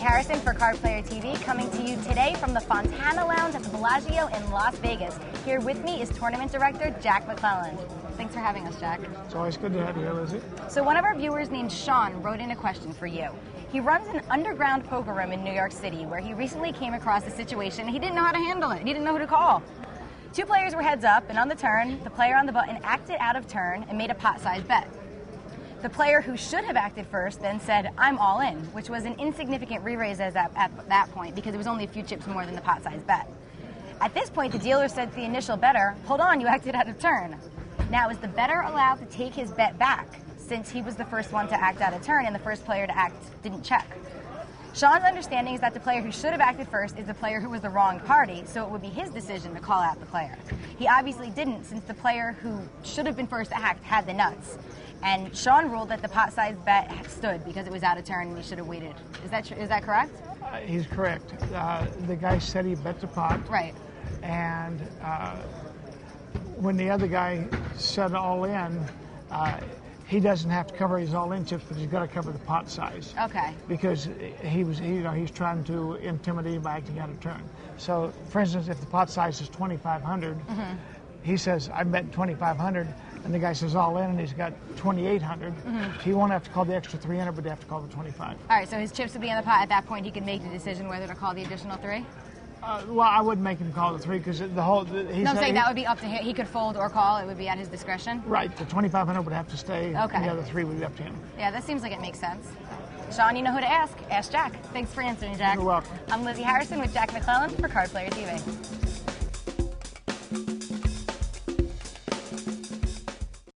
Harrison for Card Player TV, coming to you today from the Fontana Lounge at the Bellagio in Las Vegas. Here with me is Tournament Director Jack McClelland. Thanks for having us, Jack. It's always good to have you here, Lizzie. So one of our viewers named Sean wrote in a question for you. He runs an underground poker room in New York City where he recently came across a situation. He didn't know how to handle it. He didn't know who to call. Two players were heads up, and on the turn, the player on the button acted out of turn and made a pot-sized bet. The player who should have acted first then said, "I'm all in," which was an insignificant re-raise at that point because it was only a few chips more than the pot-sized bet. At this point, the dealer said to the initial bettor, "Hold on, you acted out of turn." Now, is the bettor allowed to take his bet back since he was the first one to act out of turn and the first player to act didn't check? Sean's understanding is that the player who should have acted first is the player who was the wrong party, so it would be his decision to call out the player. He obviously didn't, since the player who should have been first to act had the nuts. And Sean ruled that the pot-sized bet stood because it was out of turn and he should have waited. Is that correct? He's correct. The guy said he bet the pot. Right. And when the other guy said all in, he doesn't have to cover his all-in chips, but he's got to cover the pot size. Okay. Because he's trying to intimidate him by acting out of turn. So, for instance, if the pot size is 2,500, he says, "I bet 2,500," and the guy says all in, and he's got 2,800. He won't have to call the extra 300, but they have to call the 25. All right. So his chips would be in the pot. At that point, he could make the decision whether to call the additional 3. Well, I wouldn't make him call the 3 because the whole. No, I'm saying that would be up to him. He could fold or call. It would be at his discretion. Right. The 2,500 would have to stay. Okay. And the other 3 would be up to him. Yeah, that seems like it makes sense. Sean, you know who to ask. Ask Jack. Thanks for answering, Jack. You're welcome. I'm Lizzie Harrison with Jack McClelland for Card Player TV.